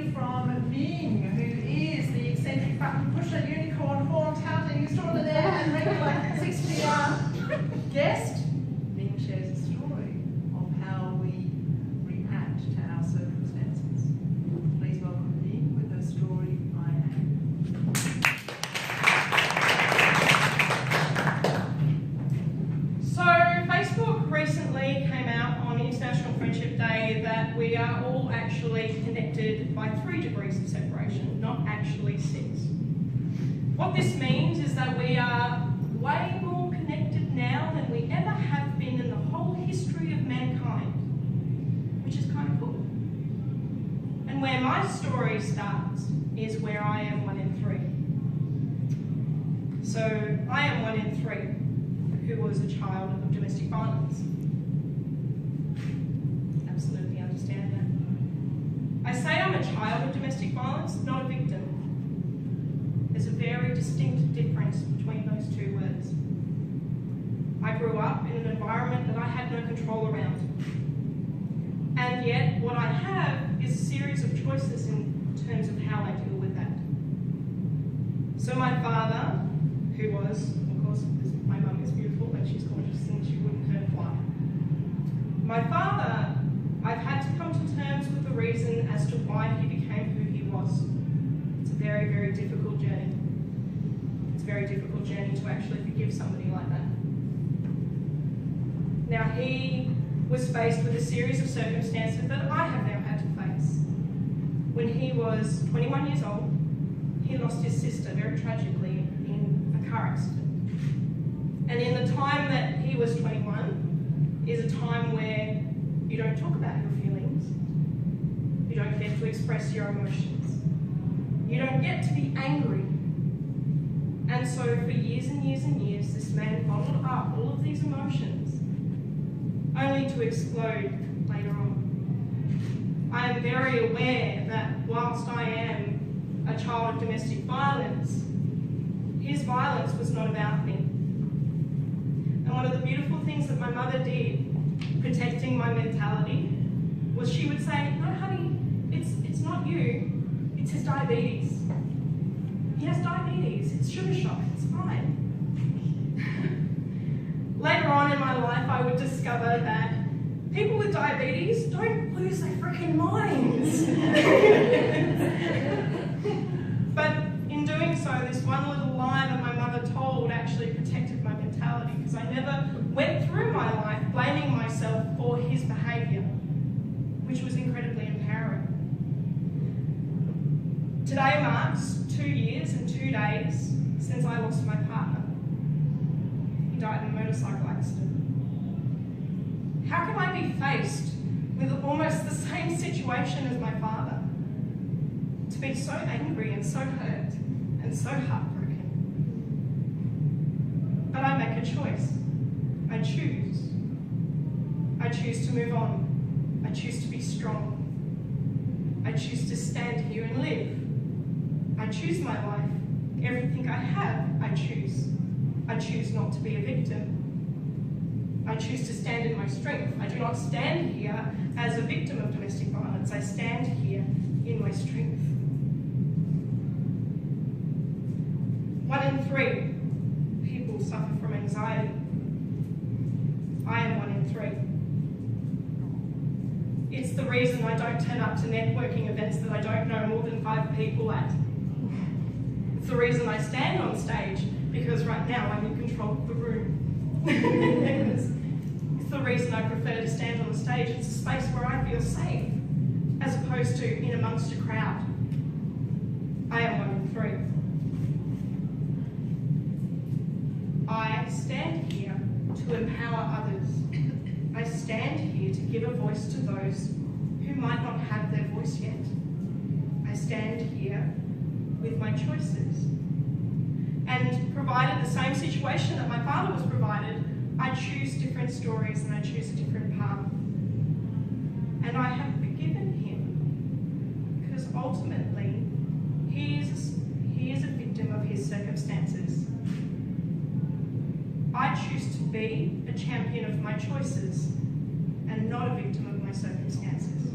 story from Ming, who is the eccentric button pusher, unicorn, horn touting, extraordinaire and regular 6PR guest. Ming shares a story of how we react to our circumstances. Please welcome Ming with her story, I Am. So Facebook recently came out on International Friendship Day that we are all actually connected by 3 degrees of separation, not actually 6. What this means is that we are way more connected now than we ever have been in the whole history of mankind, which is kind of cool. And where my story starts is where I am 1 in 3. So I am 1 in 3 who was a child of domestic violence. Absolutely understand that. I say I'm a child of domestic violence, not a victim. There's a very distinct difference between those 2 words. I grew up in an environment that I had no control around. And yet, what I have is a series of choices in terms of how I deal with that. So my father, who was, of course, my mum is beautiful and she's gorgeous and she wouldn't hurt a fly. My father, I've had to come to terms with the reason as to why he became who he was. It's a very, very difficult journey. It's a very difficult journey to actually forgive somebody like that. Now, he was faced with a series of circumstances that I have now had to face. When he was 21 years old, he lost his sister very tragically in a car accident. And in the time that he was 21 is a time where you don't talk about your feelings. You don't get to express your emotions. You don't get to be angry. And so for years and years and years, this man bottled up all of these emotions only to explode later on. I am very aware that whilst I am a child of domestic violence, his violence was not about me. And one of the beautiful things that my mother did, protecting my mentality, was she would say, "No, honey, it's not you, it's his diabetes. He has diabetes, it's sugar shock, it's fine." Later on in my life, I would discover that people with diabetes don't lose their freaking minds. But in doing so, this one little lie that my mother told actually protected my mentality, because I never went through my life blaming myself for his behaviour, which was incredibly empowering. Today marks 2 years and 2 days since I lost my partner. He died in a motorcycle accident. How can I be faced with almost the same situation as my father? To be so angry and so hurt and so heartbroken. But I make a choice. I choose. I choose to move on. I choose to be strong. I choose to stand here and live. I choose my life. Everything I have, I choose. I choose not to be a victim. I choose to stand in my strength. I do not stand here as a victim of domestic violence. I stand here in my strength. 1 in 3 people suffer from anxiety. I am 1 in 3. It's the reason I don't turn up to networking events that I don't know more than 5 people at. It's the reason I stand on stage, because right now I'm in control of the room. It's the reason I prefer to stand on the stage. It's a space where I feel safe, as opposed to in amongst a crowd. I am 1 in 3. I stand here to empower others. I stand here to give a voice to those who might not have their voice yet. I stand here with my choices. And provided the same situation that my father was provided, I choose different stories and I choose a different path. And I have forgiven him, because ultimately he is a victim of his circumstances. I choose to be a champion of my choices and not a victim of my circumstances.